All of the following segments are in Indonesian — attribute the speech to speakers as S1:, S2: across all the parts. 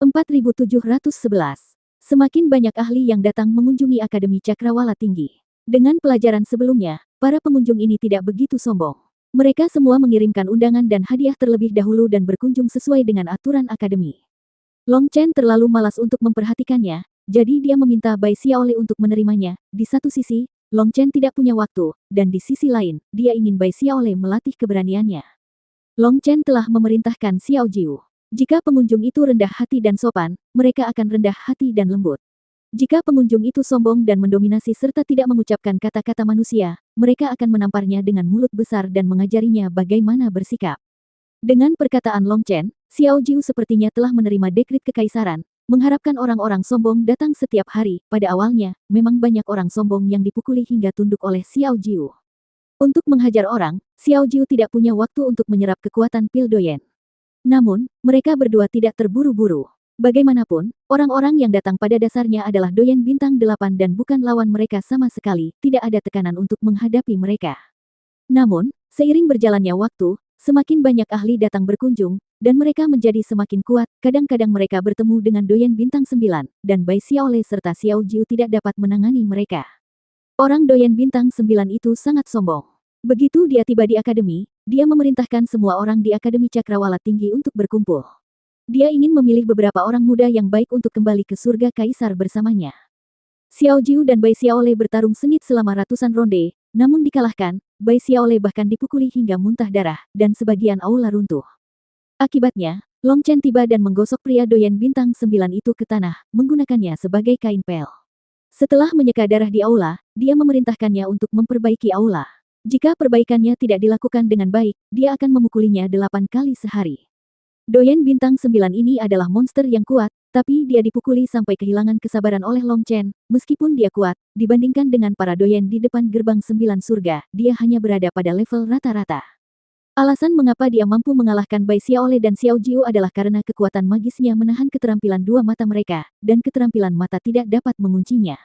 S1: 4711. Semakin banyak ahli yang datang mengunjungi Akademi Cakrawala Tinggi. Dengan pelajaran sebelumnya, para pengunjung ini tidak begitu sombong. Mereka semua mengirimkan undangan dan hadiah terlebih dahulu dan berkunjung sesuai dengan aturan akademi. Long Chen terlalu malas untuk memperhatikannya, jadi dia meminta Bai Xiaolei untuk menerimanya. Di satu sisi, Long Chen tidak punya waktu, dan di sisi lain, dia ingin Bai Xiaolei melatih keberaniannya. Long Chen telah memerintahkan Xiao Jiu. Jika pengunjung itu rendah hati dan sopan, mereka akan rendah hati dan lembut. Jika pengunjung itu sombong dan mendominasi serta tidak mengucapkan kata-kata manusia, mereka akan menamparnya dengan mulut besar dan mengajarinya bagaimana bersikap. Dengan perkataan Long Chen, Xiao Jiu sepertinya telah menerima dekrit kekaisaran, mengharapkan orang-orang sombong datang setiap hari. Pada awalnya, memang banyak orang sombong yang dipukuli hingga tunduk oleh Xiao Jiu. Untuk menghajar orang, Xiao Jiu tidak punya waktu untuk menyerap kekuatan pil Doyen. Namun, mereka berdua tidak terburu-buru. Bagaimanapun, orang-orang yang datang pada dasarnya adalah Doyen Bintang 8 dan bukan lawan mereka sama sekali, tidak ada tekanan untuk menghadapi mereka. Namun, seiring berjalannya waktu, semakin banyak ahli datang berkunjung, dan mereka menjadi semakin kuat. Kadang-kadang mereka bertemu dengan Doyen Bintang 9, dan Bai Xiaolei serta Xiao Jiu tidak dapat menangani mereka. Orang Doyen Bintang 9 itu sangat sombong. Begitu dia tiba di akademi, dia memerintahkan semua orang di Akademi Cakrawala Tinggi untuk berkumpul. Dia ingin memilih beberapa orang muda yang baik untuk kembali ke surga kaisar bersamanya. Xiao Jiu dan Bai Xiaolei bertarung sengit selama ratusan ronde, namun dikalahkan. Bai Xiaolei bahkan dipukuli hingga muntah darah, dan sebagian aula runtuh. Akibatnya, Long Chen tiba dan menggosok pria Doyen Bintang 9 itu ke tanah, menggunakannya sebagai kain pel. Setelah menyeka darah di aula, dia memerintahkannya untuk memperbaiki aula. Jika perbaikannya tidak dilakukan dengan baik, dia akan memukulinya 8 kali sehari. Doyen Bintang 9 ini adalah monster yang kuat, tapi dia dipukuli sampai kehilangan kesabaran oleh Long Chen. Meskipun dia kuat, dibandingkan dengan para doyen di depan gerbang 9 surga, dia hanya berada pada level rata-rata. Alasan mengapa dia mampu mengalahkan Bai Xiaolei dan Xiao Jiu adalah karena kekuatan magisnya menahan keterampilan dua mata mereka, dan keterampilan mata tidak dapat menguncinya.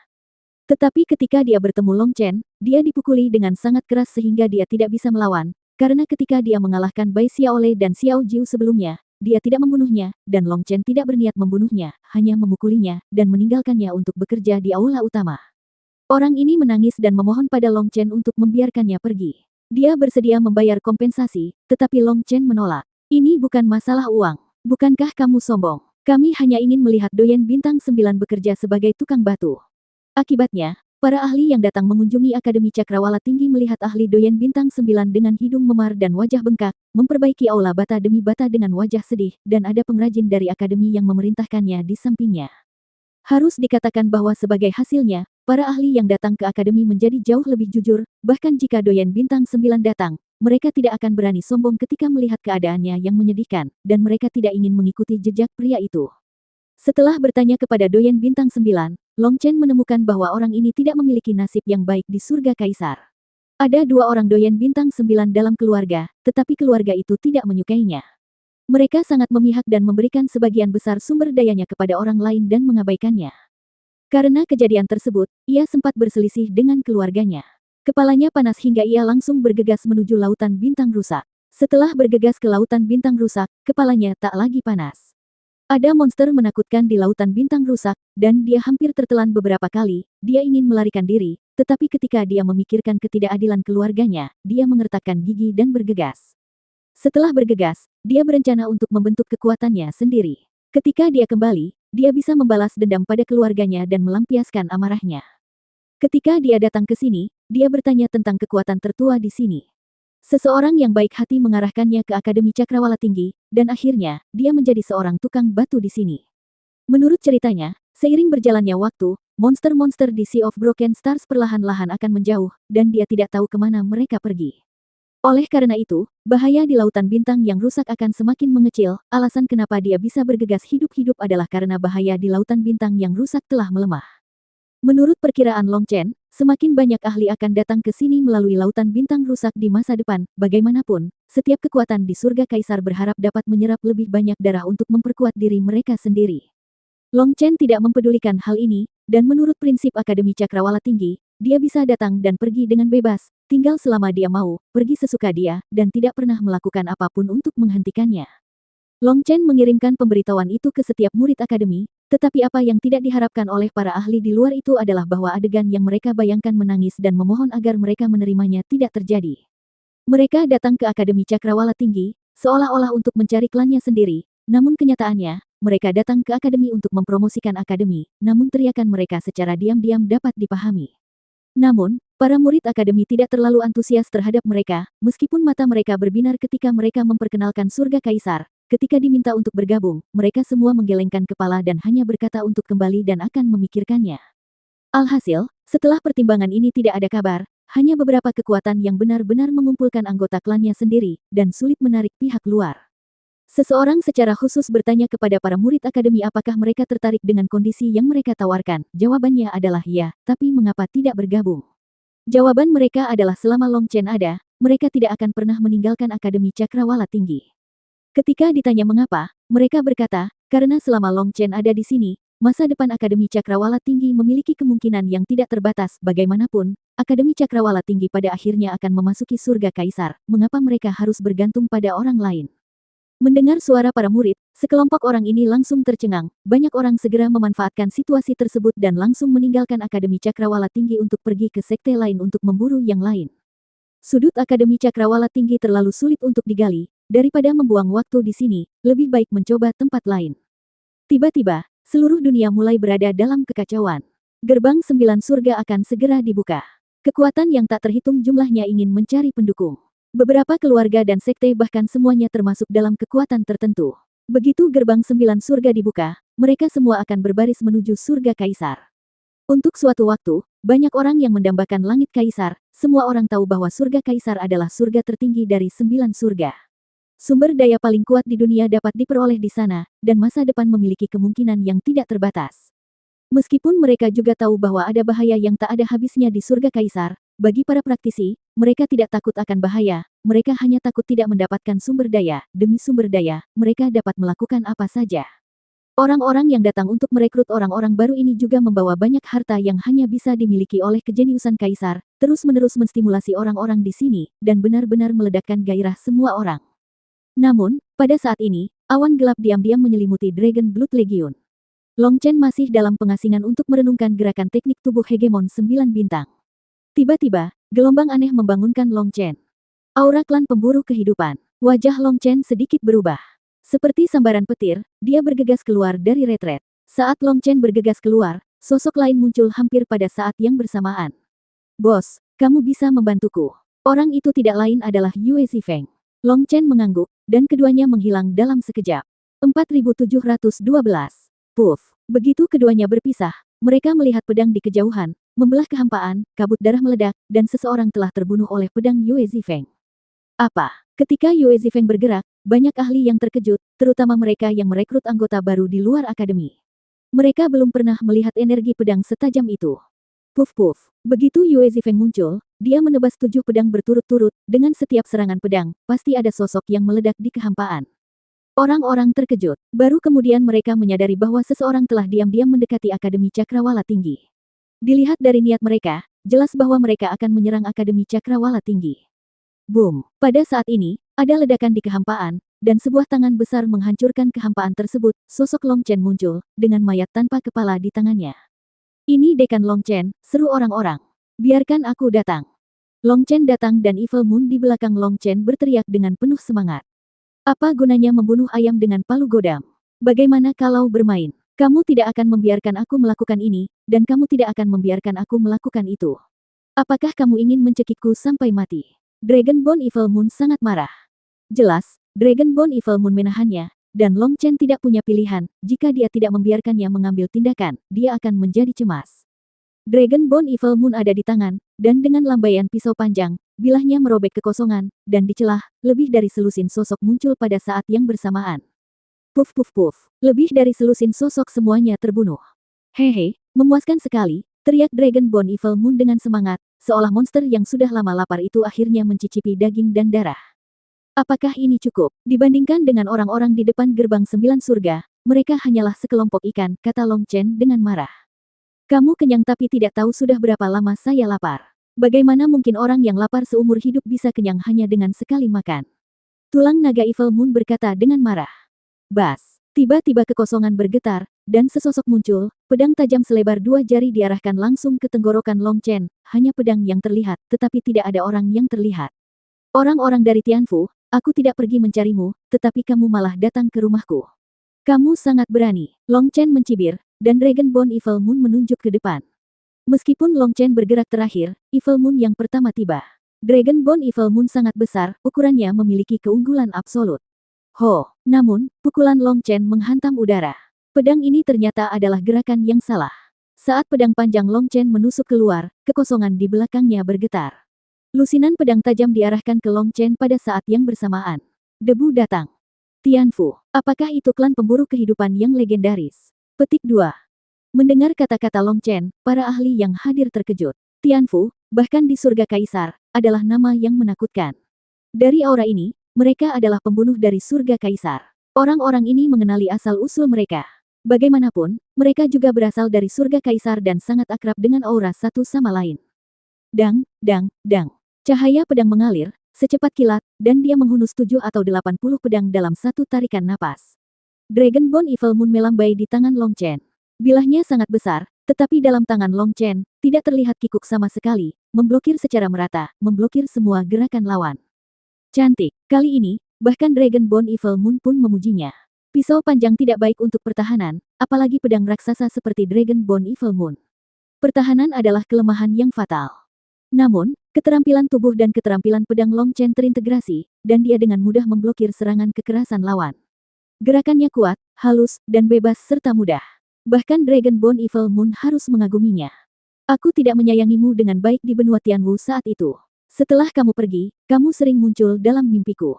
S1: Tetapi ketika dia bertemu Long Chen, dia dipukuli dengan sangat keras sehingga dia tidak bisa melawan, karena ketika dia mengalahkan Bai Xiaolei dan Xiao Jiu sebelumnya, dia tidak membunuhnya, dan Long Chen tidak berniat membunuhnya, hanya memukulinya, dan meninggalkannya untuk bekerja di aula utama. Orang ini menangis dan memohon pada Long Chen untuk membiarkannya pergi. Dia bersedia membayar kompensasi, tetapi Long Chen menolak. Ini bukan masalah uang. Bukankah kamu sombong? Kami hanya ingin melihat Doyen Bintang 9 bekerja sebagai tukang batu. Akibatnya, para ahli yang datang mengunjungi Akademi Cakrawala Tinggi melihat ahli Doyen Bintang 9 dengan hidung memar dan wajah bengkak, memperbaiki aula bata demi bata dengan wajah sedih, dan ada pengrajin dari akademi yang memerintahkannya di sampingnya. Harus dikatakan bahwa sebagai hasilnya, para ahli yang datang ke akademi menjadi jauh lebih jujur, bahkan jika Doyen Bintang 9 datang, mereka tidak akan berani sombong ketika melihat keadaannya yang menyedihkan, dan mereka tidak ingin mengikuti jejak pria itu. Setelah bertanya kepada Doyen Bintang 9, Long Chen menemukan bahwa orang ini tidak memiliki nasib yang baik di surga kaisar. Ada dua orang Doyen Bintang 9 dalam keluarga, tetapi keluarga itu tidak menyukainya. Mereka sangat memihak dan memberikan sebagian besar sumber dayanya kepada orang lain dan mengabaikannya. Karena kejadian tersebut, ia sempat berselisih dengan keluarganya. Kepalanya panas hingga ia langsung bergegas menuju lautan bintang rusak. Setelah bergegas ke lautan bintang rusak, kepalanya tak lagi panas. Ada monster menakutkan di lautan bintang rusak, dan dia hampir tertelan beberapa kali. Dia ingin melarikan diri, tetapi ketika dia memikirkan ketidakadilan keluarganya, dia mengertakkan gigi dan bergegas. Setelah bergegas, dia berencana untuk membentuk kekuatannya sendiri. Ketika dia kembali, dia bisa membalas dendam pada keluarganya dan melampiaskan amarahnya. Ketika dia datang ke sini, dia bertanya tentang kekuatan tertua di sini. Seseorang yang baik hati mengarahkannya ke Akademi Cakrawala Tinggi, dan akhirnya, dia menjadi seorang tukang batu di sini. Menurut ceritanya, seiring berjalannya waktu, monster-monster di Sea of Broken Stars perlahan-lahan akan menjauh, dan dia tidak tahu kemana mereka pergi. Oleh karena itu, bahaya di lautan bintang yang rusak akan semakin mengecil. Alasan kenapa dia bisa bergegas hidup-hidup adalah karena bahaya di lautan bintang yang rusak telah melemah. Menurut perkiraan Long Chen, semakin banyak ahli akan datang ke sini melalui lautan bintang rusak di masa depan. Bagaimanapun, setiap kekuatan di surga kaisar berharap dapat menyerap lebih banyak darah untuk memperkuat diri mereka sendiri. Long Chen tidak mempedulikan hal ini, dan menurut prinsip Akademi Cakrawala Tinggi, dia bisa datang dan pergi dengan bebas, tinggal selama dia mau, pergi sesuka dia, dan tidak pernah melakukan apapun untuk menghentikannya. Long Chen mengirimkan pemberitahuan itu ke setiap murid akademi, tetapi apa yang tidak diharapkan oleh para ahli di luar itu adalah bahwa adegan yang mereka bayangkan menangis dan memohon agar mereka menerimanya tidak terjadi. Mereka datang ke Akademi Cakrawala Tinggi, seolah-olah untuk mencari klannya sendiri, namun kenyataannya, mereka datang ke akademi untuk mempromosikan akademi, namun teriakan mereka secara diam-diam dapat dipahami. Namun, para murid akademi tidak terlalu antusias terhadap mereka, meskipun mata mereka berbinar ketika mereka memperkenalkan surga kaisar. Ketika diminta untuk bergabung, mereka semua menggelengkan kepala dan hanya berkata untuk kembali dan akan memikirkannya. Alhasil, setelah pertimbangan ini tidak ada kabar, hanya beberapa kekuatan yang benar-benar mengumpulkan anggota klannya sendiri, dan sulit menarik pihak luar. Seseorang secara khusus bertanya kepada para murid akademi apakah mereka tertarik dengan kondisi yang mereka tawarkan. Jawabannya adalah ya, tapi mengapa tidak bergabung? Jawaban mereka adalah selama Long Chen ada, mereka tidak akan pernah meninggalkan Akademi Cakrawala Tinggi. Ketika ditanya mengapa, mereka berkata, karena selama Long Chen ada di sini, masa depan Akademi Cakrawala Tinggi memiliki kemungkinan yang tidak terbatas. Bagaimanapun, Akademi Cakrawala Tinggi pada akhirnya akan memasuki surga kaisar. Mengapa mereka harus bergantung pada orang lain? Mendengar suara para murid, sekelompok orang ini langsung tercengang. Banyak orang segera memanfaatkan situasi tersebut dan langsung meninggalkan Akademi Cakrawala Tinggi untuk pergi ke sekte lain untuk memburu yang lain. Sudut Akademi Cakrawala Tinggi terlalu sulit untuk digali. Daripada membuang waktu di sini, lebih baik mencoba tempat lain. Tiba-tiba, seluruh dunia mulai berada dalam kekacauan. Gerbang 9 surga akan segera dibuka. Kekuatan yang tak terhitung jumlahnya ingin mencari pendukung. Beberapa keluarga dan sekte bahkan semuanya termasuk dalam kekuatan tertentu. Begitu gerbang 9 surga dibuka, mereka semua akan berbaris menuju surga kaisar. Untuk suatu waktu, banyak orang yang mendambakan langit kaisar. Semua orang tahu bahwa surga kaisar adalah surga tertinggi dari 9 surga. Sumber daya paling kuat di dunia dapat diperoleh di sana, dan masa depan memiliki kemungkinan yang tidak terbatas. Meskipun mereka juga tahu bahwa ada bahaya yang tak ada habisnya di surga kaisar, bagi para praktisi, mereka tidak takut akan bahaya, mereka hanya takut tidak mendapatkan sumber daya. Demi sumber daya, mereka dapat melakukan apa saja. Orang-orang yang datang untuk merekrut orang-orang baru ini juga membawa banyak harta yang hanya bisa dimiliki oleh kejeniusan kaisar, terus-menerus menstimulasi orang-orang di sini, dan benar-benar meledakkan gairah semua orang. Namun, pada saat ini, awan gelap diam-diam menyelimuti Dragon Blood Legion. Long Chen masih dalam pengasingan untuk merenungkan gerakan teknik tubuh hegemon 9 bintang. Tiba-tiba, gelombang aneh membangunkan Long Chen. Aura klan pemburu kehidupan. Wajah Long Chen sedikit berubah. Seperti sambaran petir, dia bergegas keluar dari retret. Saat Long Chen bergegas keluar, sosok lain muncul hampir pada saat yang bersamaan. Bos, kamu bisa membantuku. Orang itu tidak lain adalah Yue Zifeng. Long Chen mengangguk, dan keduanya menghilang dalam sekejap. 4712. Puff. Begitu keduanya berpisah, mereka melihat pedang di kejauhan, membelah kehampaan, kabut darah meledak, dan seseorang telah terbunuh oleh pedang Yue Zifeng. Apa? Ketika Yue Zifeng bergerak, banyak ahli yang terkejut, terutama mereka yang merekrut anggota baru di luar akademi. Mereka belum pernah melihat energi pedang setajam itu. Puff-puff. Begitu Yue Zifeng muncul, dia menebas 7 pedang berturut-turut, dengan setiap serangan pedang, pasti ada sosok yang meledak di kehampaan. Orang-orang terkejut. Baru kemudian mereka menyadari bahwa seseorang telah diam-diam mendekati Akademi Cakrawala Tinggi. Dilihat dari niat mereka, jelas bahwa mereka akan menyerang Akademi Cakrawala Tinggi. Boom! Pada saat ini, ada ledakan di kehampaan, dan sebuah tangan besar menghancurkan kehampaan tersebut. Sosok Long Chen muncul, dengan mayat tanpa kepala di tangannya. Ini Dekan Long Chen, seru orang-orang. Biarkan aku datang. Long Chen datang dan Evil Moon di belakang Long Chen berteriak dengan penuh semangat. Apa gunanya membunuh ayam dengan palu godam? Bagaimana kalau bermain? Kamu tidak akan membiarkan aku melakukan ini, dan kamu tidak akan membiarkan aku melakukan itu. Apakah kamu ingin mencekikku sampai mati? Dragonborn Evil Moon sangat marah. Jelas, Dragonborn Evil Moon menahannya, dan Long Chen tidak punya pilihan. Jika dia tidak membiarkannya mengambil tindakan, dia akan menjadi cemas. Dragonborn Evil Moon ada di tangan, dan dengan lambaian pisau panjang, bilahnya merobek kekosongan, dan di celah, lebih dari selusin sosok muncul pada saat yang bersamaan. Puff puff puff. Lebih dari selusin sosok semuanya terbunuh. Hehe, memuaskan sekali, teriak Dragonborn Evil Moon dengan semangat, seolah monster yang sudah lama lapar itu akhirnya mencicipi daging dan darah. Apakah ini cukup? Dibandingkan dengan orang-orang di depan gerbang 9 surga, mereka hanyalah sekelompok ikan, kata Long Chen dengan marah. Kamu kenyang tapi tidak tahu sudah berapa lama saya lapar. Bagaimana mungkin orang yang lapar seumur hidup bisa kenyang hanya dengan sekali makan? Tulang naga Evil Moon berkata dengan marah. Bas. Tiba-tiba kekosongan bergetar, dan sesosok muncul, pedang tajam selebar 2 jari diarahkan langsung ke tenggorokan Long Chen, hanya pedang yang terlihat, tetapi tidak ada orang yang terlihat. Orang-orang dari Tianfu, aku tidak pergi mencarimu, tetapi kamu malah datang ke rumahku. Kamu sangat berani. Long Chen mencibir, dan Dragonborn Evil Moon menunjuk ke depan. Meskipun Long Chen bergerak terakhir, Evil Moon yang pertama tiba. Dragonborn Evil Moon sangat besar, ukurannya memiliki keunggulan absolut. Namun, pukulan Long Chen menghantam udara. Pedang ini ternyata adalah gerakan yang salah. Saat pedang panjang Long Chen menusuk keluar, kekosongan di belakangnya bergetar. Lusinan pedang tajam diarahkan ke Long Chen pada saat yang bersamaan. Debu datang. Tianfu, apakah itu klan pemburu kehidupan yang legendaris? Petik 2. Mendengar kata-kata Long Chen, para ahli yang hadir terkejut. Tianfu, bahkan di surga kaisar, adalah nama yang menakutkan. Dari aura ini, mereka adalah pembunuh dari surga kaisar. Orang-orang ini mengenali asal-usul mereka. Bagaimanapun, mereka juga berasal dari surga kaisar dan sangat akrab dengan aura satu sama lain. Dang, dang, dang. Cahaya pedang mengalir, secepat kilat, dan dia menghunus 7 atau 80 pedang dalam satu tarikan napas. Dragonborn Evil Moon melambai di tangan Long Chen. Bilahnya sangat besar, tetapi dalam tangan Long Chen, tidak terlihat kikuk sama sekali, memblokir secara merata, memblokir semua gerakan lawan. Cantik. Kali ini, bahkan Dragonborn Evil Moon pun memujinya. Pisau panjang tidak baik untuk pertahanan, apalagi pedang raksasa seperti Dragonborn Evil Moon. Pertahanan adalah kelemahan yang fatal. Namun, keterampilan tubuh dan keterampilan pedang Long Chen terintegrasi, dan dia dengan mudah memblokir serangan kekerasan lawan. Gerakannya kuat, halus, dan bebas serta mudah. Bahkan Dragonborn Evil Moon harus mengaguminya. Aku tidak menyayangimu dengan baik di benua Tianwu saat itu. Setelah kamu pergi, kamu sering muncul dalam mimpiku.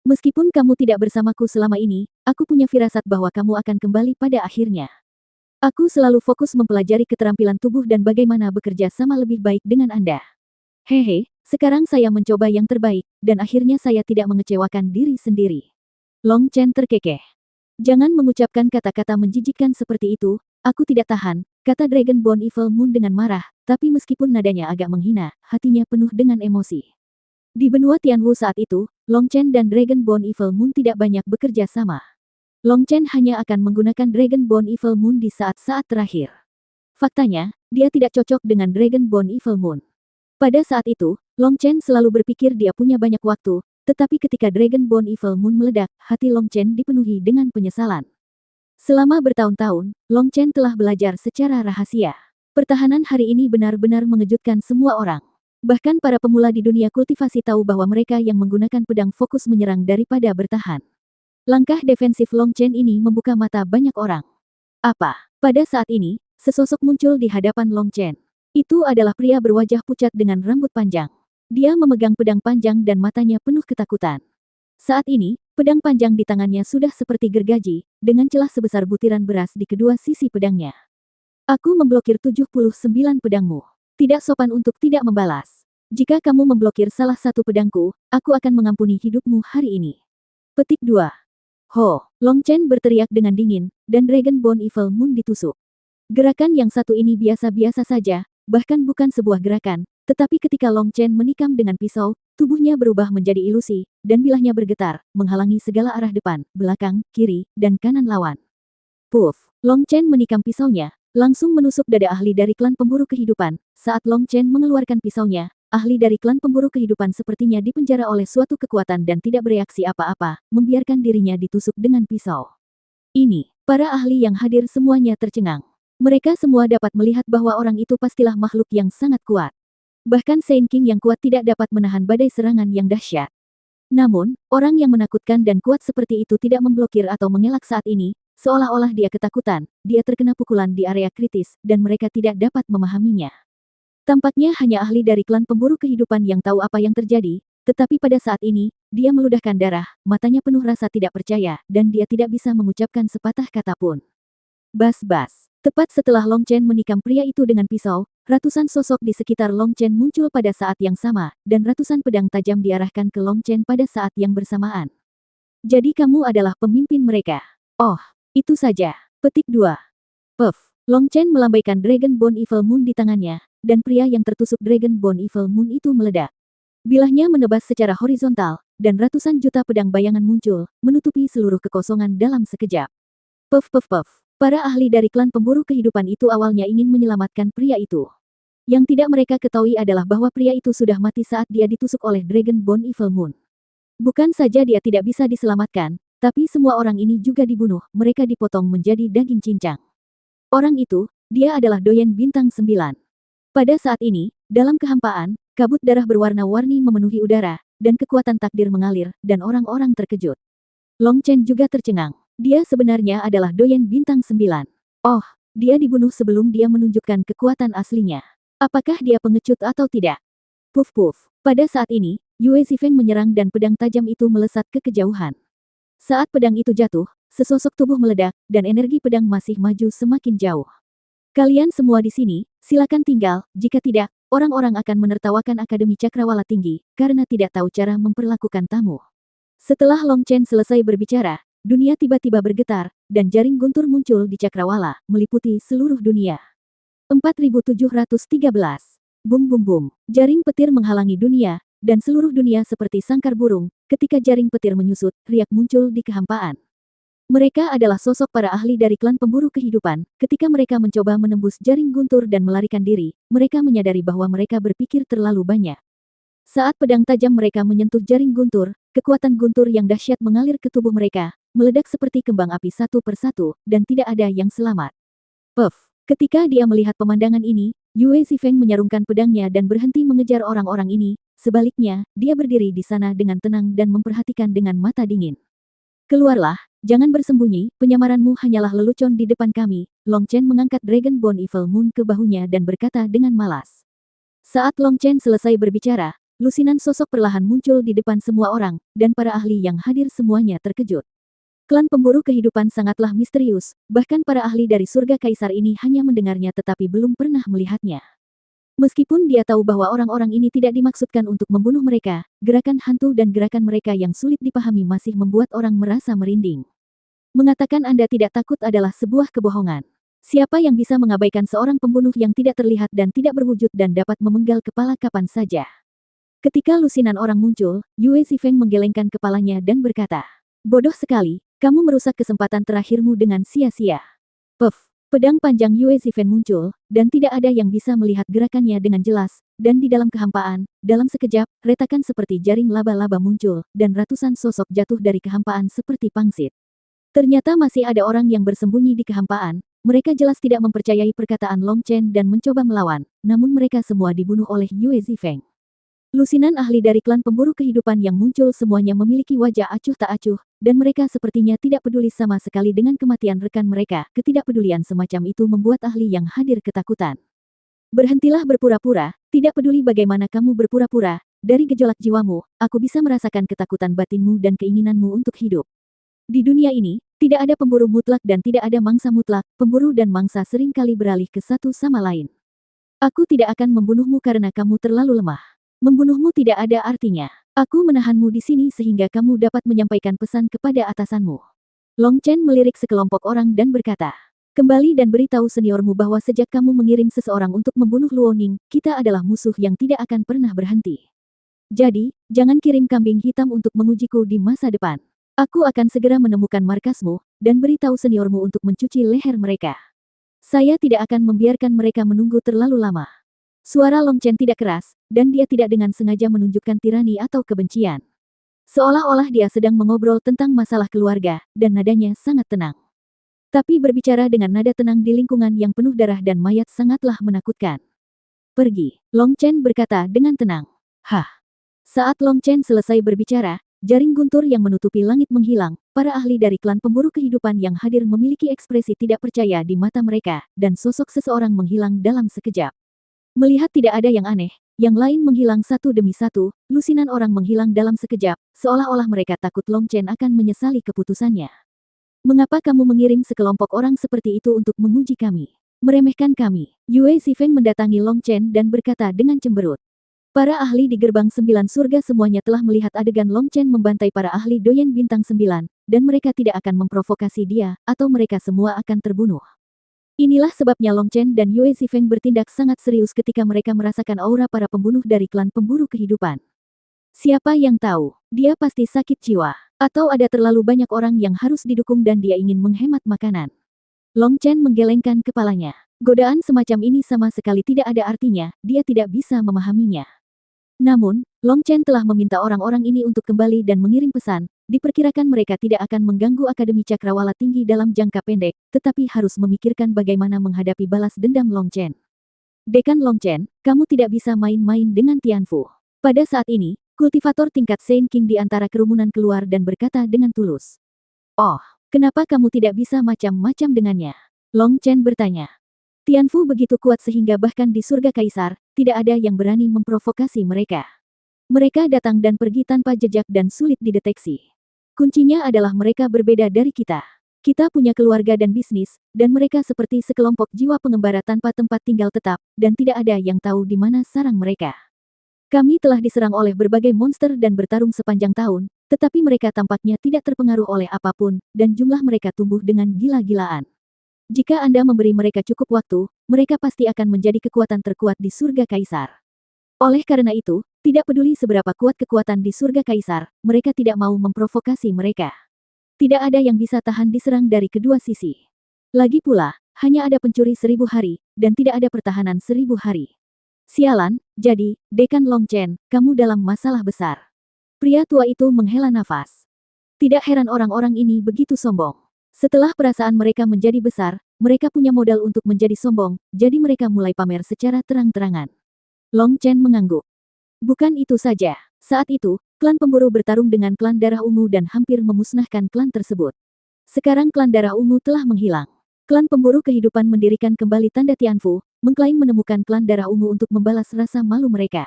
S1: Meskipun kamu tidak bersamaku selama ini, aku punya firasat bahwa kamu akan kembali pada akhirnya. Aku selalu fokus mempelajari keterampilan tubuh dan bagaimana bekerja sama lebih baik dengan Anda. Hehe, sekarang saya mencoba yang terbaik, dan akhirnya saya tidak mengecewakan diri sendiri. Long Chen terkekeh. Jangan mengucapkan kata-kata menjijikkan seperti itu, aku tidak tahan, kata Dragonborn Evil Moon dengan marah, tapi meskipun nadanya agak menghina, hatinya penuh dengan emosi. Di benua Tianwu saat itu, Long Chen dan Dragonborn Evil Moon tidak banyak bekerja sama. Long Chen hanya akan menggunakan Dragonborn Evil Moon di saat-saat terakhir. Faktanya, dia tidak cocok dengan Dragonborn Evil Moon. Pada saat itu, Long Chen selalu berpikir dia punya banyak waktu, tetapi ketika Dragonborn Evil Moon meledak, hati Long Chen dipenuhi dengan penyesalan. Selama bertahun-tahun, Long Chen telah belajar secara rahasia. Pertahanan hari ini benar-benar mengejutkan semua orang. Bahkan para pemula di dunia kultivasi tahu bahwa mereka yang menggunakan pedang fokus menyerang daripada bertahan. Langkah defensif Long Chen ini membuka mata banyak orang. Apa? Pada saat ini, sesosok muncul di hadapan Long Chen. Itu adalah pria berwajah pucat dengan rambut panjang. Dia memegang pedang panjang dan matanya penuh ketakutan. Saat ini, pedang panjang di tangannya sudah seperti gergaji, dengan celah sebesar butiran beras di kedua sisi pedangnya. Aku memblokir 79 pedangmu. Tidak sopan untuk tidak membalas. Jika kamu memblokir salah satu pedangku, aku akan mengampuni hidupmu hari ini. Petik 2. Long Chen berteriak dengan dingin, dan Dragonborn Evil Moon ditusuk. Gerakan yang satu ini biasa-biasa saja, bahkan bukan sebuah gerakan, tetapi ketika Long Chen menikam dengan pisau, tubuhnya berubah menjadi ilusi, dan bilahnya bergetar, menghalangi segala arah depan, belakang, kiri, dan kanan lawan. Puff! Long Chen menikam pisaunya, langsung menusuk dada ahli dari klan pemburu kehidupan. Saat Long Chen mengeluarkan pisaunya, ahli dari klan pemburu kehidupan sepertinya dipenjara oleh suatu kekuatan dan tidak bereaksi apa-apa, membiarkan dirinya ditusuk dengan pisau. Ini, para ahli yang hadir semuanya tercengang. Mereka semua dapat melihat bahwa orang itu pastilah makhluk yang sangat kuat. Bahkan Saint King yang kuat tidak dapat menahan badai serangan yang dahsyat. Namun, orang yang menakutkan dan kuat seperti itu tidak memblokir atau mengelak saat ini, seolah-olah dia ketakutan, dia terkena pukulan di area kritis, dan mereka tidak dapat memahaminya. Tampaknya hanya ahli dari klan pemburu kehidupan yang tahu apa yang terjadi, tetapi pada saat ini, dia meludahkan darah, matanya penuh rasa tidak percaya, dan dia tidak bisa mengucapkan sepatah kata pun. Bas-bas. Tepat setelah Long Chen menikam pria itu dengan pisau, ratusan sosok di sekitar Long Chen muncul pada saat yang sama, dan ratusan pedang tajam diarahkan ke Long Chen pada saat yang bersamaan. Jadi kamu adalah pemimpin mereka. Oh, itu saja. Petik 2. Puff. Long Chen melambaikan Dragonborn Evil Moon di tangannya, dan pria yang tertusuk Dragonborn Evil Moon itu meledak. Bilahnya menebas secara horizontal, dan ratusan juta pedang bayangan muncul, menutupi seluruh kekosongan dalam sekejap. Puff puff puff. Para ahli dari klan pemburu kehidupan itu awalnya ingin menyelamatkan pria itu. Yang tidak mereka ketahui adalah bahwa pria itu sudah mati saat dia ditusuk oleh Dragonborn Evil Moon. Bukan saja dia tidak bisa diselamatkan, tapi semua orang ini juga dibunuh, mereka dipotong menjadi daging cincang. Orang itu, dia adalah Doyen Bintang 9. Pada saat ini, dalam kehampaan, kabut darah berwarna-warni memenuhi udara, dan kekuatan takdir mengalir, dan orang-orang terkejut. Long Chen juga tercengang. Dia sebenarnya adalah Doyen Bintang 9. Oh, dia dibunuh sebelum dia menunjukkan kekuatan aslinya. Apakah dia pengecut atau tidak? Puff puff. Pada saat ini, Yue Zifeng menyerang dan pedang tajam itu melesat ke kejauhan. Saat pedang itu jatuh, sesosok tubuh meledak, dan energi pedang masih maju semakin jauh. Kalian semua di sini, silakan tinggal, jika tidak, orang-orang akan menertawakan Akademi Cakrawala Tinggi, karena tidak tahu cara memperlakukan tamu. Setelah Long Chen selesai berbicara, dunia tiba-tiba bergetar, dan jaring guntur muncul di Cakrawala, meliputi seluruh dunia. 4713. Bum bum bum. Jaring petir menghalangi dunia, dan seluruh dunia seperti sangkar burung. Ketika jaring petir menyusut, riak muncul di kehampaan. Mereka adalah sosok para ahli dari klan pemburu kehidupan. Ketika mereka mencoba menembus jaring guntur dan melarikan diri, mereka menyadari bahwa mereka berpikir terlalu banyak. Saat pedang tajam mereka menyentuh jaring guntur, kekuatan guntur yang dahsyat mengalir ke tubuh mereka, meledak seperti kembang api satu persatu, dan tidak ada yang selamat. Puff. Ketika dia melihat pemandangan ini, Yue Zifeng menyarungkan pedangnya dan berhenti mengejar orang-orang ini. Sebaliknya, dia berdiri di sana dengan tenang dan memperhatikan dengan mata dingin. Keluarlah, jangan bersembunyi, penyamaranmu hanyalah lelucon di depan kami. Long Chen mengangkat Dragonborn Evil Moon ke bahunya dan berkata dengan malas. Saat Long Chen selesai berbicara, lusinan sosok perlahan muncul di depan semua orang, dan para ahli yang hadir semuanya terkejut. Klan pemburu kehidupan sangatlah misterius, bahkan para ahli dari surga kaisar ini hanya mendengarnya tetapi belum pernah melihatnya. Meskipun dia tahu bahwa orang-orang ini tidak dimaksudkan untuk membunuh mereka, gerakan hantu dan gerakan mereka yang sulit dipahami masih membuat orang merasa merinding. Mengatakan Anda tidak takut adalah sebuah kebohongan. Siapa yang bisa mengabaikan seorang pembunuh yang tidak terlihat dan tidak berwujud dan dapat memenggal kepala kapan saja? Ketika lusinan orang muncul, Yue Zifeng menggelengkan kepalanya dan berkata, bodoh sekali, kamu merusak kesempatan terakhirmu dengan sia-sia. Puff. Pedang panjang Yue Zifeng muncul, dan tidak ada yang bisa melihat gerakannya dengan jelas, dan di dalam kehampaan, dalam sekejap, retakan seperti jaring laba-laba muncul, dan ratusan sosok jatuh dari kehampaan seperti pangsit. Ternyata masih ada orang yang bersembunyi di kehampaan, mereka jelas tidak mempercayai perkataan Long Chen dan mencoba melawan, namun mereka semua dibunuh oleh Yue Zifeng. Lusinan ahli dari klan pemburu kehidupan yang muncul semuanya memiliki wajah acuh tak acuh, dan mereka sepertinya tidak peduli sama sekali dengan kematian rekan mereka. Ketidakpedulian semacam itu membuat ahli yang hadir ketakutan. Berhentilah berpura-pura, tidak peduli bagaimana kamu berpura-pura, dari gejolak jiwamu, aku bisa merasakan ketakutan batinmu dan keinginanmu untuk hidup. Di dunia ini, tidak ada pemburu mutlak dan tidak ada mangsa mutlak, pemburu dan mangsa sering kali beralih ke satu sama lain. Aku tidak akan membunuhmu karena kamu terlalu lemah. Membunuhmu tidak ada artinya. Aku menahanmu di sini sehingga kamu dapat menyampaikan pesan kepada atasanmu. Long Chen melirik sekelompok orang dan berkata, kembali dan beritahu seniormu bahwa sejak kamu mengirim seseorang untuk membunuh Luoning, kita adalah musuh yang tidak akan pernah berhenti. Jadi, jangan kirim kambing hitam untuk mengujiku di masa depan. Aku akan segera menemukan markasmu, dan beritahu seniormu untuk mencuci leher mereka. Saya tidak akan membiarkan mereka menunggu terlalu lama. Suara Long Chen tidak keras, dan dia tidak dengan sengaja menunjukkan tirani atau kebencian. Seolah-olah dia sedang mengobrol tentang masalah keluarga, dan nadanya sangat tenang. Tapi berbicara dengan nada tenang di lingkungan yang penuh darah dan mayat sangatlah menakutkan. Pergi, Long Chen berkata dengan tenang. Hah. Saat Long Chen selesai berbicara, jaring guntur yang menutupi langit menghilang, para ahli dari klan pemburu kehidupan yang hadir memiliki ekspresi tidak percaya di mata mereka, dan sosok seseorang menghilang dalam sekejap. Melihat tidak ada yang aneh, yang lain menghilang satu demi satu, lusinan orang menghilang dalam sekejap, seolah-olah mereka takut Long Chen akan menyesali keputusannya. Mengapa kamu mengirim sekelompok orang seperti itu untuk menguji kami? Meremehkan kami. Yue Zifeng mendatangi Long Chen dan berkata dengan cemberut. Para ahli di gerbang 9 surga semuanya telah melihat adegan Long Chen membantai para ahli Doyen Bintang 9, dan mereka tidak akan memprovokasi dia, atau mereka semua akan terbunuh. Inilah sebabnya Long Chen dan Yue Zifeng bertindak sangat serius ketika mereka merasakan aura para pembunuh dari klan pemburu kehidupan. Siapa yang tahu, dia pasti sakit jiwa. Atau ada terlalu banyak orang yang harus didukung dan dia ingin menghemat makanan. Long Chen menggelengkan kepalanya. Godaan semacam ini sama sekali tidak ada artinya, dia tidak bisa memahaminya. Namun, Long Chen telah meminta orang-orang ini untuk kembali dan mengirim pesan, diperkirakan mereka tidak akan mengganggu Akademi Cakrawala Tinggi dalam jangka pendek, tetapi harus memikirkan bagaimana menghadapi balas dendam Long Chen. Dekan Long Chen, kamu tidak bisa main-main dengan Tianfu. Pada saat ini, kultivator tingkat Saint King di antara kerumunan keluar dan berkata dengan tulus. Oh, kenapa kamu tidak bisa macam-macam dengannya? Long Chen bertanya. Tianfu begitu kuat sehingga bahkan di surga kaisar, tidak ada yang berani memprovokasi mereka. Mereka datang dan pergi tanpa jejak dan sulit dideteksi. Kuncinya adalah mereka berbeda dari kita. Kita punya keluarga dan bisnis, dan mereka seperti sekelompok jiwa pengembara tanpa tempat tinggal tetap, dan tidak ada yang tahu di mana sarang mereka. Kami telah diserang oleh berbagai monster dan bertarung sepanjang tahun, tetapi mereka tampaknya tidak terpengaruh oleh apapun, dan jumlah mereka tumbuh dengan gila-gilaan. Jika Anda memberi mereka cukup waktu, mereka pasti akan menjadi kekuatan terkuat di surga kaisar. Oleh karena itu, tidak peduli seberapa kuat kekuatan di surga kaisar, mereka tidak mau memprovokasi mereka. Tidak ada yang bisa tahan diserang dari kedua sisi. Lagi pula, hanya ada pencuri 1000 hari, dan tidak ada pertahanan 1000 hari. Sialan, jadi, Dekan Long Chen, kamu dalam masalah besar. Pria tua itu menghela nafas. Tidak heran orang-orang ini begitu sombong. Setelah perasaan mereka menjadi besar, mereka punya modal untuk menjadi sombong, jadi mereka mulai pamer secara terang-terangan. Long Chen mengangguk. Bukan itu saja. Saat itu, klan pemburu bertarung dengan klan darah ungu dan hampir memusnahkan klan tersebut. Sekarang klan darah ungu telah menghilang. Klan pemburu kehidupan mendirikan kembali tanda Tianfu, mengklaim menemukan klan darah ungu untuk membalas rasa malu mereka.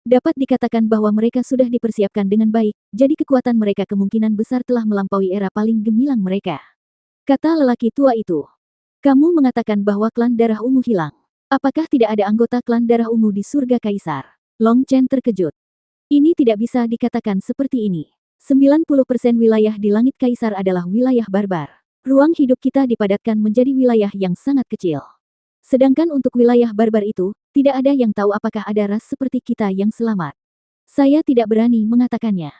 S1: Dapat dikatakan bahwa mereka sudah dipersiapkan dengan baik, jadi kekuatan mereka kemungkinan besar telah melampaui era paling gemilang mereka. Kata lelaki tua itu. Kamu mengatakan bahwa klan darah ungu hilang. Apakah tidak ada anggota klan darah ungu di surga kaisar? Long Chen terkejut. Ini tidak bisa dikatakan seperti ini. 90% wilayah di langit kaisar adalah wilayah barbar. Ruang hidup kita dipadatkan menjadi wilayah yang sangat kecil. Sedangkan untuk wilayah barbar itu, tidak ada yang tahu apakah ada ras seperti kita yang selamat. Saya tidak berani mengatakannya.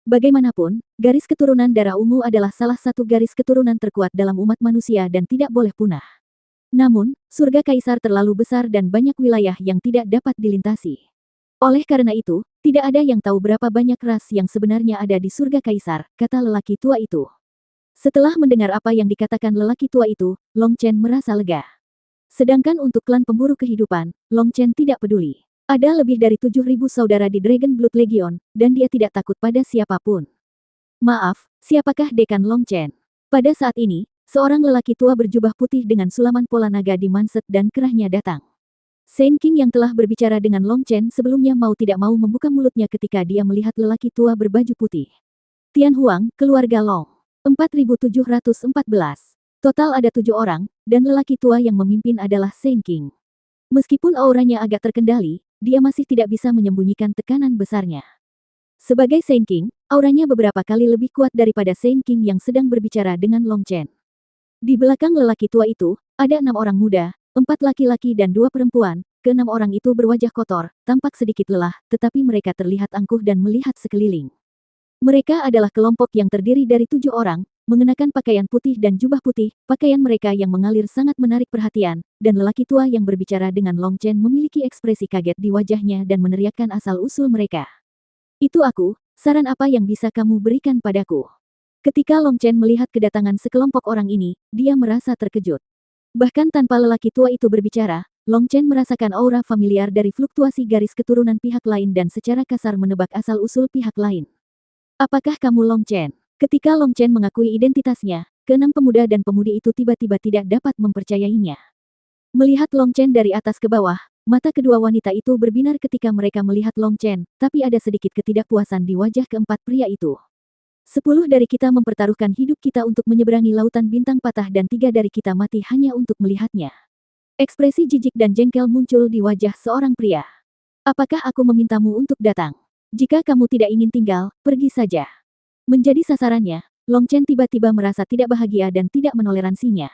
S1: Bagaimanapun, garis keturunan darah ungu adalah salah satu garis keturunan terkuat dalam umat manusia dan tidak boleh punah. Namun, surga kaisar terlalu besar dan banyak wilayah yang tidak dapat dilintasi. Oleh karena itu, tidak ada yang tahu berapa banyak ras yang sebenarnya ada di surga kaisar, kata lelaki tua itu. Setelah mendengar apa yang dikatakan lelaki tua itu, Long Chen merasa lega. Sedangkan untuk klan pemburu kehidupan, Long Chen tidak peduli. Ada lebih dari 7.000 saudara di Dragon Blood Legion, dan dia tidak takut pada siapapun. Maaf, siapakah Dekan Long Chen? Pada saat ini, seorang lelaki tua berjubah putih dengan sulaman pola naga di manset dan kerahnya datang. Saint King yang telah berbicara dengan Long Chen sebelumnya mau tidak mau membuka mulutnya ketika dia melihat lelaki tua berbaju putih. Tian Huang, keluarga Long. 4714. Total ada 7 orang, dan lelaki tua yang memimpin adalah Saint King. Meskipun auranya agak terkendali, dia masih tidak bisa menyembunyikan tekanan besarnya. Sebagai Saint King, auranya beberapa kali lebih kuat daripada Saint King yang sedang berbicara dengan Long Chen. Di belakang lelaki tua itu, ada 6 orang muda, 4 laki-laki dan 2 perempuan. Ke-6 orang itu berwajah kotor, tampak sedikit lelah, tetapi mereka terlihat angkuh dan melihat sekeliling. Mereka adalah kelompok yang terdiri dari 7 orang, mengenakan pakaian putih dan jubah putih, pakaian mereka yang mengalir sangat menarik perhatian, dan lelaki tua yang berbicara dengan Long Chen memiliki ekspresi kaget di wajahnya dan meneriakkan asal-usul mereka. Itu aku, saran apa yang bisa kamu berikan padaku? Ketika Long Chen melihat kedatangan sekelompok orang ini, dia merasa terkejut. Bahkan tanpa lelaki tua itu berbicara, Long Chen merasakan aura familiar dari fluktuasi garis keturunan pihak lain dan secara kasar menebak asal-usul pihak lain. Apakah kamu Long Chen? Ketika Long Chen mengakui identitasnya, ke-6 pemuda dan pemudi itu tiba-tiba tidak dapat mempercayainya. Melihat Long Chen dari atas ke bawah, mata kedua wanita itu berbinar ketika mereka melihat Long Chen, tapi ada sedikit ketidakpuasan di wajah keempat pria itu. 10 dari kita mempertaruhkan hidup kita untuk menyeberangi lautan bintang patah dan 3 dari kita mati hanya untuk melihatnya. Ekspresi jijik dan jengkel muncul di wajah seorang pria. Apakah aku memintamu untuk datang? Jika kamu tidak ingin tinggal, pergi saja. Menjadi sasarannya, Long Chen tiba-tiba merasa tidak bahagia dan tidak menoleransinya.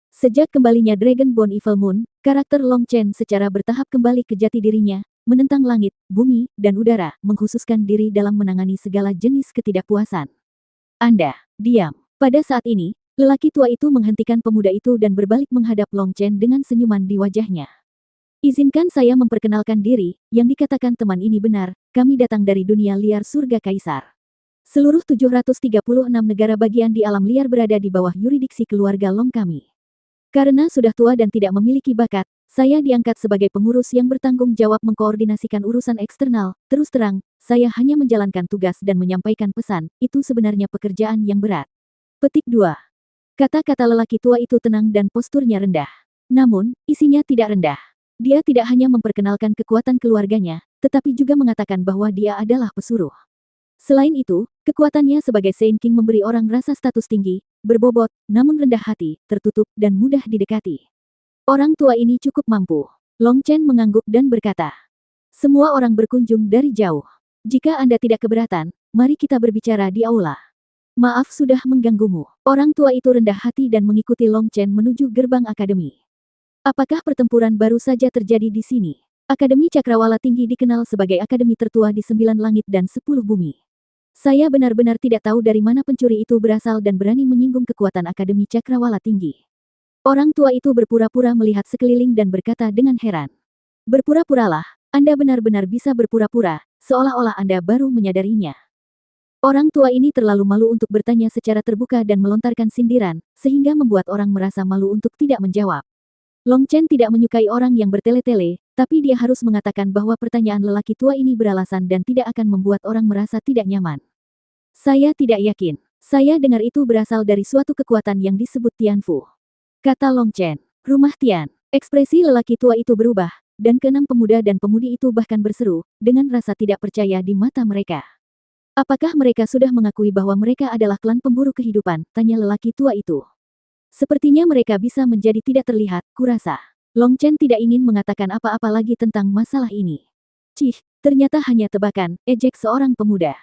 S1: Sejak kembalinya Dragon Bone Evil Moon, karakter Long Chen secara bertahap kembali ke jati dirinya, menentang langit, bumi, dan udara, mengkhususkan diri dalam menangani segala jenis ketidakpuasan. Anda, diam. Pada saat ini, lelaki tua itu menghentikan pemuda itu dan berbalik menghadap Long Chen dengan senyuman di wajahnya. Izinkan saya memperkenalkan diri, yang dikatakan teman ini benar, kami datang dari dunia liar surga kaisar. Seluruh 736 negara bagian di alam liar berada di bawah yuridiksi keluarga Long kami. Karena sudah tua dan tidak memiliki bakat, saya diangkat sebagai pengurus yang bertanggung jawab mengkoordinasikan urusan eksternal. Terus terang, saya hanya menjalankan tugas dan menyampaikan pesan, itu sebenarnya pekerjaan yang berat. Petik 2. Kata-kata lelaki tua itu tenang dan posturnya rendah. Namun, isinya tidak rendah. Dia tidak hanya memperkenalkan kekuatan keluarganya, tetapi juga mengatakan bahwa dia adalah pesuruh. Selain itu, kekuatannya sebagai Saint King memberi orang rasa status tinggi, berbobot, namun rendah hati, tertutup, dan mudah didekati. Orang tua ini cukup mampu. Long Chen mengangguk dan berkata, semua orang berkunjung dari jauh. Jika Anda tidak keberatan, mari kita berbicara di aula. Maaf sudah mengganggumu. Orang tua itu rendah hati dan mengikuti Long Chen menuju gerbang akademi. Apakah pertempuran baru saja terjadi di sini? Akademi Cakrawala Tinggi dikenal sebagai akademi tertua di 9 langit dan 10 bumi. Saya benar-benar tidak tahu dari mana pencuri itu berasal dan berani menyinggung kekuatan Akademi Cakrawala Tinggi. Orang tua itu berpura-pura melihat sekeliling dan berkata dengan heran. Berpura-puralah, Anda benar-benar bisa berpura-pura, seolah-olah Anda baru menyadarinya. Orang tua ini terlalu malu untuk bertanya secara terbuka dan melontarkan sindiran, sehingga membuat orang merasa malu untuk tidak menjawab. Long Chen tidak menyukai orang yang bertele-tele, tapi dia harus mengatakan bahwa pertanyaan lelaki tua ini beralasan dan tidak akan membuat orang merasa tidak nyaman. Saya tidak yakin. Saya dengar itu berasal dari suatu kekuatan yang disebut Tianfu. Kata Long Chen. Rumah Tian. Ekspresi lelaki tua itu berubah, dan keenam pemuda dan pemudi itu bahkan berseru, dengan rasa tidak percaya di mata mereka. Apakah mereka sudah mengakui bahwa mereka adalah klan pemburu kehidupan? Tanya lelaki tua itu. Sepertinya mereka bisa menjadi tidak terlihat, kurasa. Long Chen tidak ingin mengatakan apa-apa lagi tentang masalah ini. Cih, ternyata hanya tebakan, ejek seorang pemuda.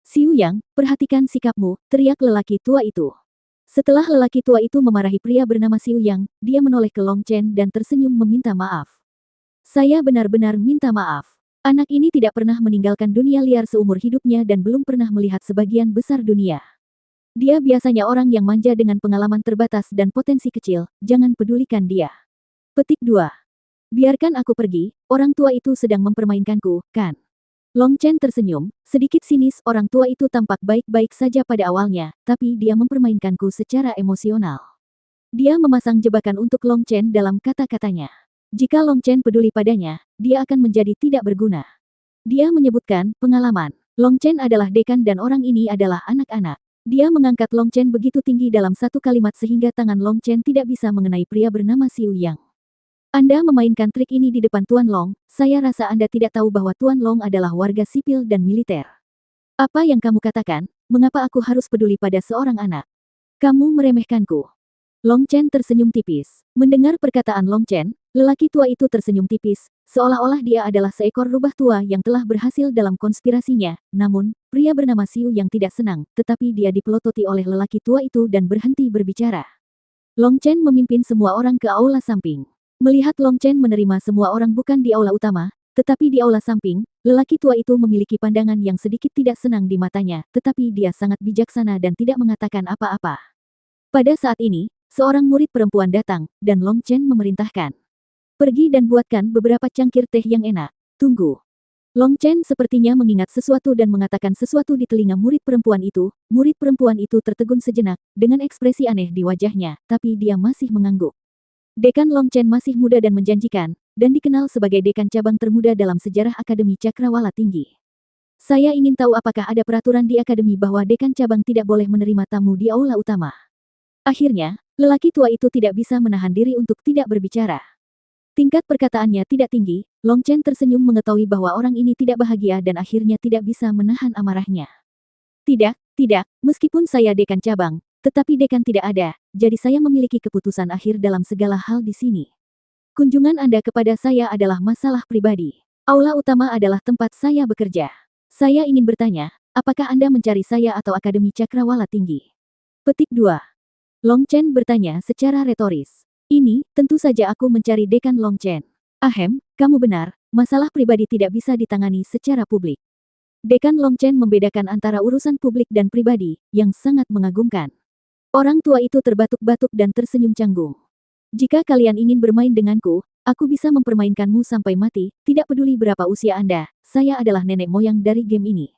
S1: Xiu Yang, perhatikan sikapmu, teriak lelaki tua itu. Setelah lelaki tua itu memarahi pria bernama Xiu Yang, dia menoleh ke Long Chen dan tersenyum meminta maaf. Saya benar-benar minta maaf. Anak ini tidak pernah meninggalkan dunia liar seumur hidupnya dan belum pernah melihat sebagian besar dunia. Dia biasanya orang yang manja dengan pengalaman terbatas dan potensi kecil, jangan pedulikan dia. Petik 2. Biarkan aku pergi, orang tua itu sedang mempermainkanku, kan? Long Chen tersenyum, sedikit sinis. Orang tua itu tampak baik-baik saja pada awalnya, tapi dia mempermainkanku secara emosional. Dia memasang jebakan untuk Long Chen dalam kata-katanya. Jika Long Chen peduli padanya, dia akan menjadi tidak berguna. Dia menyebutkan pengalaman. Long Chen adalah dekan dan orang ini adalah anak-anak. Dia mengangkat Long Chen begitu tinggi dalam satu kalimat sehingga tangan Long Chen tidak bisa mengenai pria bernama Xiu Yang. Anda memainkan trik ini di depan Tuan Long, saya rasa Anda tidak tahu bahwa Tuan Long adalah warga sipil dan militer. Apa yang kamu katakan, mengapa aku harus peduli pada seorang anak? Kamu meremehkanku. Long Chen tersenyum tipis. Mendengar perkataan Long Chen, lelaki tua itu tersenyum tipis, seolah-olah dia adalah seekor rubah tua yang telah berhasil dalam konspirasinya. Namun, pria bernama Xiu yang tidak senang, tetapi dia dipelototi oleh lelaki tua itu dan berhenti berbicara. Long Chen memimpin semua orang ke aula samping. Melihat Long Chen menerima semua orang bukan di aula utama, tetapi di aula samping, lelaki tua itu memiliki pandangan yang sedikit tidak senang di matanya, tetapi dia sangat bijaksana dan tidak mengatakan apa-apa. Pada saat ini, seorang murid perempuan datang, dan Long Chen memerintahkan. Pergi dan buatkan beberapa cangkir teh yang enak. Tunggu. Long Chen sepertinya mengingat sesuatu dan mengatakan sesuatu di telinga murid perempuan itu. Murid perempuan itu tertegun sejenak, dengan ekspresi aneh di wajahnya, tapi dia masih mengangguk. Dekan Long Chen masih muda dan menjanjikan, dan dikenal sebagai dekan cabang termuda dalam sejarah Akademi Cakrawala Tinggi. Saya ingin tahu apakah ada peraturan di akademi bahwa dekan cabang tidak boleh menerima tamu di aula utama. Akhirnya, lelaki tua itu tidak bisa menahan diri untuk tidak berbicara. Tingkat perkataannya tidak tinggi, Long Chen tersenyum mengetahui bahwa orang ini tidak bahagia dan akhirnya tidak bisa menahan amarahnya. Tidak, meskipun saya dekan cabang, tetapi dekan tidak ada, jadi saya memiliki keputusan akhir dalam segala hal di sini. Kunjungan Anda kepada saya adalah masalah pribadi. Aula utama adalah tempat saya bekerja. Saya ingin bertanya, apakah Anda mencari saya atau Akademi Cakrawala Tinggi? Petik 2. Long Chen bertanya secara retoris. Ini, tentu saja aku mencari dekan Long Chen. Ahem, kamu benar, masalah pribadi tidak bisa ditangani secara publik. Dekan Long Chen membedakan antara urusan publik dan pribadi, yang sangat mengagumkan. Orang tua itu terbatuk-batuk dan tersenyum canggung. Jika kalian ingin bermain denganku, aku bisa mempermainkanmu sampai mati, tidak peduli berapa usia Anda, saya adalah nenek moyang dari game ini.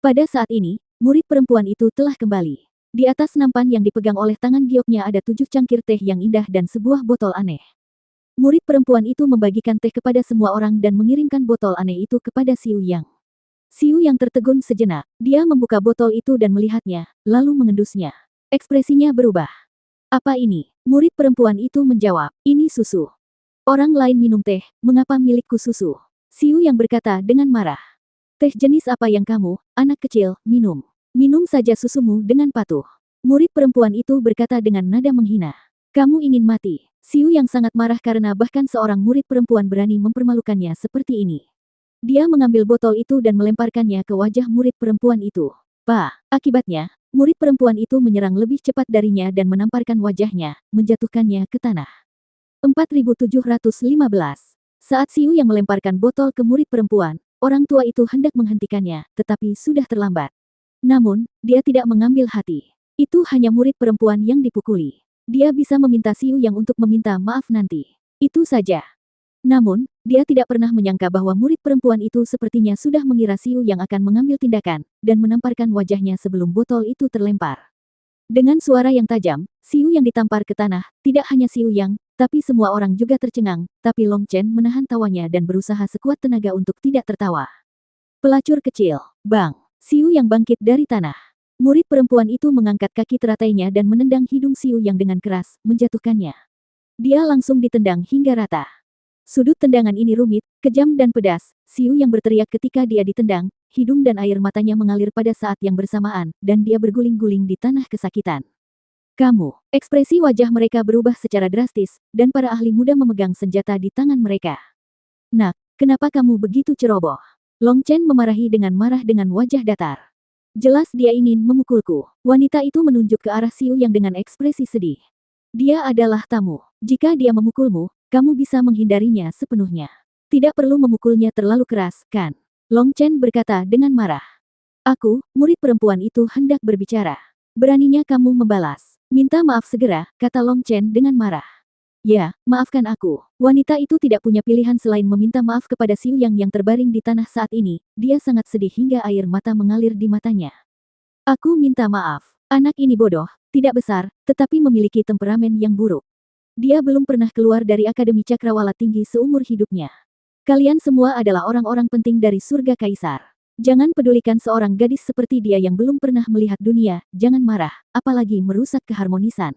S1: Pada saat ini, murid perempuan itu telah kembali. Di atas nampan yang dipegang oleh tangan gioknya ada 7 cangkir teh yang indah dan sebuah botol aneh. Murid perempuan itu membagikan teh kepada semua orang dan mengirimkan botol aneh itu kepada Xiu Yang. Xiu Yang tertegun sejenak, dia membuka botol itu dan melihatnya, lalu mengendusnya. Ekspresinya berubah. Apa ini? Murid perempuan itu menjawab, ini susu. Orang lain minum teh, mengapa milikku susu? Xiu Yang berkata dengan marah. Teh jenis apa yang kamu, anak kecil, minum? Minum saja susumu dengan patuh. Murid perempuan itu berkata dengan nada menghina. Kamu ingin mati. Xiu Yang sangat marah karena bahkan seorang murid perempuan berani mempermalukannya seperti ini. Dia mengambil botol itu dan melemparkannya ke wajah murid perempuan itu. Akibatnya, murid perempuan itu menyerang lebih cepat darinya dan menamparkan wajahnya, menjatuhkannya ke tanah. 4715. Saat Xiu Yang melemparkan botol ke murid perempuan, orang tua itu hendak menghentikannya, tetapi sudah terlambat. Namun, dia tidak mengambil hati. Itu hanya murid perempuan yang dipukuli. Dia bisa meminta Xiu Yang untuk meminta maaf nanti. Itu saja. Namun, dia tidak pernah menyangka bahwa murid perempuan itu sepertinya sudah mengira Xiu Yang akan mengambil tindakan, dan menamparkan wajahnya sebelum botol itu terlempar. Dengan suara yang tajam, Xiu Yang ditampar ke tanah, tidak hanya Xiu Yang, tapi semua orang juga tercengang, tapi Long Chen menahan tawanya dan berusaha sekuat tenaga untuk tidak tertawa. Pelacur kecil, bang. Xiu Yang bangkit dari tanah. Murid perempuan itu mengangkat kaki teratainya dan menendang hidung Xiu Yang dengan keras, menjatuhkannya. Dia langsung ditendang hingga rata. Sudut tendangan ini rumit, kejam dan pedas. Xiu Yang berteriak ketika dia ditendang, hidung dan air matanya mengalir pada saat yang bersamaan, dan dia berguling-guling di tanah kesakitan. Kamu, ekspresi wajah mereka berubah secara drastis, dan para ahli muda memegang senjata di tangan mereka. Nak, kenapa kamu begitu ceroboh? Long Chen memarahi dengan marah dengan wajah datar. Jelas dia ingin memukulku. Wanita itu menunjuk ke arah Xiu Yang dengan ekspresi sedih. Dia adalah tamu. Jika dia memukulmu, kamu bisa menghindarinya sepenuhnya. Tidak perlu memukulnya terlalu keras, kan? Long Chen berkata dengan marah. Aku, murid perempuan itu hendak berbicara. Beraninya kamu membalas. Minta maaf segera, kata Long Chen dengan marah. Ya, maafkan aku. Wanita itu tidak punya pilihan selain meminta maaf kepada Xiu Yang yang terbaring di tanah saat ini. Dia sangat sedih hingga air mata mengalir di matanya. Aku minta maaf. Anak ini bodoh, tidak besar, tetapi memiliki temperamen yang buruk. Dia belum pernah keluar dari Akademi Cakrawala Tinggi seumur hidupnya. Kalian semua adalah orang-orang penting dari surga kaisar. Jangan pedulikan seorang gadis seperti dia yang belum pernah melihat dunia, jangan marah, apalagi merusak keharmonisan.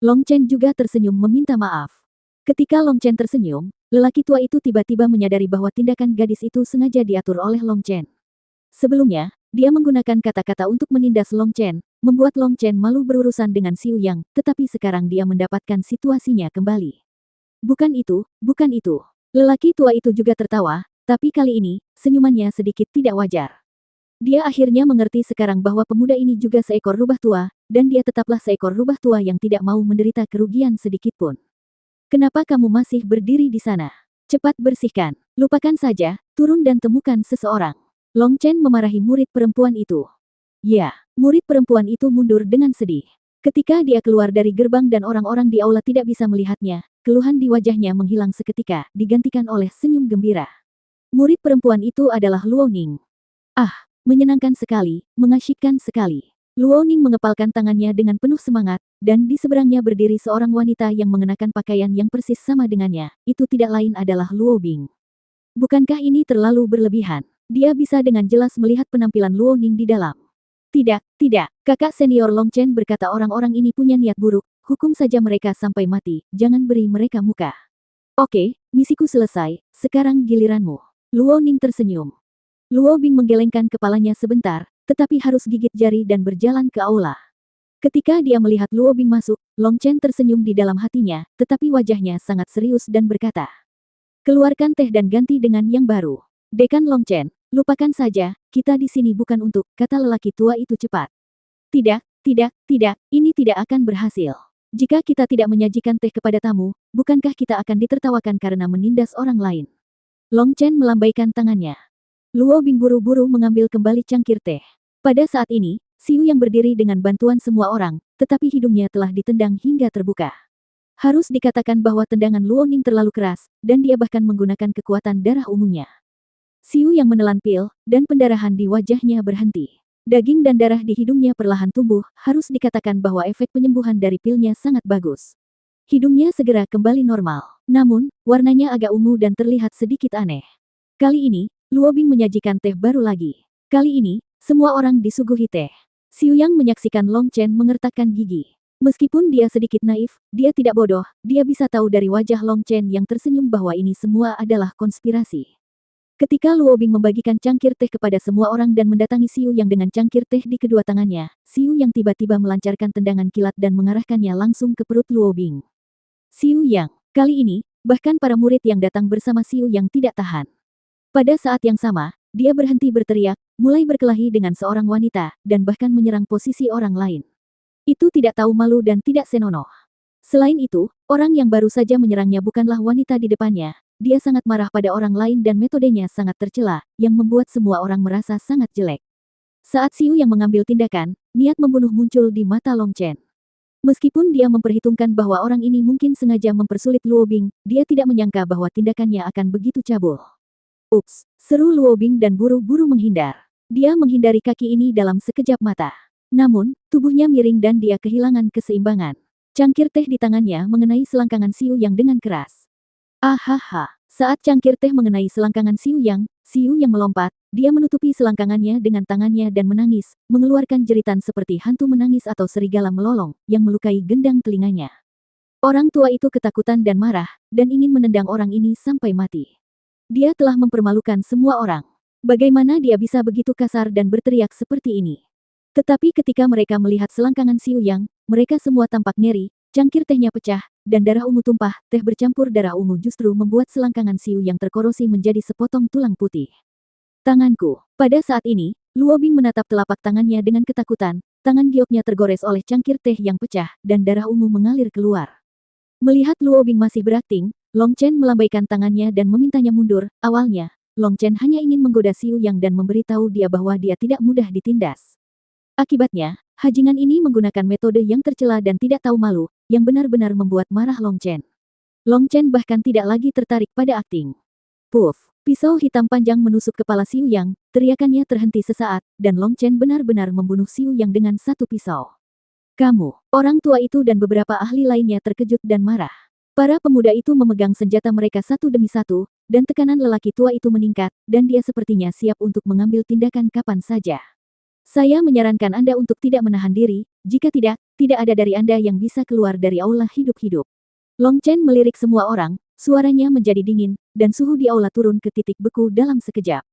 S1: Long Chen juga tersenyum meminta maaf. Ketika Long Chen tersenyum, lelaki tua itu tiba-tiba menyadari bahwa tindakan gadis itu sengaja diatur oleh Long Chen. Sebelumnya, dia menggunakan kata-kata untuk menindas Long Chen, membuat Long Chen malu berurusan dengan Xiu Yang, tetapi sekarang dia mendapatkan situasinya kembali. Bukan itu, bukan itu. Lelaki tua itu juga tertawa, tapi kali ini, senyumannya sedikit tidak wajar. Dia akhirnya mengerti sekarang bahwa pemuda ini juga seekor rubah tua, dan dia tetaplah seekor rubah tua yang tidak mau menderita kerugian sedikitpun. Kenapa kamu masih berdiri di sana? Cepat bersihkan. Lupakan saja, turun dan temukan seseorang. Long Chen memarahi murid perempuan itu. Ya, murid perempuan itu mundur dengan sedih. Ketika dia keluar dari gerbang dan orang-orang di aula tidak bisa melihatnya, keluhan di wajahnya menghilang seketika, digantikan oleh senyum gembira. Murid perempuan itu adalah Luo Ning. Ah, menyenangkan sekali, mengasyikkan sekali. Luo Ning mengepalkan tangannya dengan penuh semangat, dan di seberangnya berdiri seorang wanita yang mengenakan pakaian yang persis sama dengannya, itu tidak lain adalah Luo Bing. Bukankah ini terlalu berlebihan? Dia bisa dengan jelas melihat penampilan Luo Ning di dalam. Tidak, tidak, kakak senior Long Chen berkata orang-orang ini punya niat buruk, hukum saja mereka sampai mati, jangan beri mereka muka. Oke, misiku selesai, sekarang giliranmu. Luo Ning tersenyum. Luo Bing menggelengkan kepalanya sebentar, tetapi harus gigit jari dan berjalan ke aula. Ketika dia melihat Luo Bing masuk, Long Chen tersenyum di dalam hatinya, tetapi wajahnya sangat serius dan berkata, keluarkan teh dan ganti dengan yang baru. Dekan Long Chen, lupakan saja, kita di sini bukan untuk, kata lelaki tua itu cepat. Tidak, tidak, tidak, ini tidak akan berhasil. Jika kita tidak menyajikan teh kepada tamu, bukankah kita akan ditertawakan karena menindas orang lain? Long Chen melambaikan tangannya. Luo Bing buru-buru mengambil kembali cangkir teh. Pada saat ini, Xiu yang berdiri dengan bantuan semua orang, tetapi hidungnya telah ditendang hingga terbuka. Harus dikatakan bahwa tendangan Luo Ning terlalu keras, dan dia bahkan menggunakan kekuatan darah ungunya. Xiu yang menelan pil, dan pendarahan di wajahnya berhenti. Daging dan darah di hidungnya perlahan tumbuh, harus dikatakan bahwa efek penyembuhan dari pilnya sangat bagus. Hidungnya segera kembali normal. Namun, warnanya agak ungu dan terlihat sedikit aneh. Kali ini, Luo Bing menyajikan teh baru lagi. Kali ini, semua orang disuguhi teh. Xiu Yang menyaksikan Long Chen mengertakkan gigi. Meskipun dia sedikit naif, dia tidak bodoh, dia bisa tahu dari wajah Long Chen yang tersenyum bahwa ini semua adalah konspirasi. Ketika Luo Bing membagikan cangkir teh kepada semua orang dan mendatangi Xiu Yang dengan cangkir teh di kedua tangannya, Xiu Yang tiba-tiba melancarkan tendangan kilat dan mengarahkannya langsung ke perut Luo Bing. Xiu Yang, kali ini, bahkan para murid yang datang bersama Xiu Yang tidak tahan. Pada saat yang sama, dia berhenti berteriak, mulai berkelahi dengan seorang wanita, dan bahkan menyerang posisi orang lain. Itu tidak tahu malu dan tidak senonoh. Selain itu, orang yang baru saja menyerangnya bukanlah wanita di depannya. Dia sangat marah pada orang lain dan metodenya sangat tercela, yang membuat semua orang merasa sangat jelek. Saat Xiu yang mengambil tindakan, niat membunuh muncul di mata Long Chen. Meskipun dia memperhitungkan bahwa orang ini mungkin sengaja mempersulit Luo Bing, dia tidak menyangka bahwa tindakannya akan begitu cabul. Ups, seru Luo Bing dan buru-buru menghindar. Dia menghindari kaki ini dalam sekejap mata. Namun, tubuhnya miring dan dia kehilangan keseimbangan. Cangkir teh di tangannya mengenai selangkangan Xiu Yang dengan keras. Ahaha, saat cangkir teh mengenai selangkangan Xiu Yang melompat, dia menutupi selangkangannya dengan tangannya dan menangis, mengeluarkan jeritan seperti hantu menangis atau serigala melolong, yang melukai gendang telinganya. Orang tua itu ketakutan dan marah, dan ingin menendang orang ini sampai mati. Dia telah mempermalukan semua orang. Bagaimana dia bisa begitu kasar dan berteriak seperti ini? Tetapi ketika mereka melihat selangkangan Xiu Yang, mereka semua tampak ngeri, cangkir tehnya pecah, dan darah ungu tumpah, teh bercampur darah ungu justru membuat selangkangan Xiu Yang terkorosi menjadi sepotong tulang putih. Tanganku. Pada saat ini, Luo Bing menatap telapak tangannya dengan ketakutan, tangan gioknya tergores oleh cangkir teh yang pecah, dan darah ungu mengalir keluar. Melihat Luo Bing masih berakting, Long Chen melambaikan tangannya dan memintanya mundur. Awalnya, Long Chen hanya ingin menggoda Xiu Yang dan memberitahu dia bahwa dia tidak mudah ditindas. Akibatnya, Hajingan ini menggunakan metode yang tercela dan tidak tahu malu, yang benar-benar membuat marah Long Chen. Long Chen bahkan tidak lagi tertarik pada akting. Puff, pisau hitam panjang menusuk kepala Xiu Yang, teriakannya terhenti sesaat, dan Long Chen benar-benar membunuh Xiu Yang dengan satu pisau. Kamu, orang tua itu dan beberapa ahli lainnya terkejut dan marah. Para pemuda itu memegang senjata mereka satu demi satu, dan tekanan lelaki tua itu meningkat, dan dia sepertinya siap untuk mengambil tindakan kapan saja. Saya menyarankan Anda untuk tidak menahan diri, jika tidak, tidak ada dari Anda yang bisa keluar dari aula hidup-hidup. Long Chen melirik semua orang, suaranya menjadi dingin, dan suhu di aula turun ke titik beku dalam sekejap.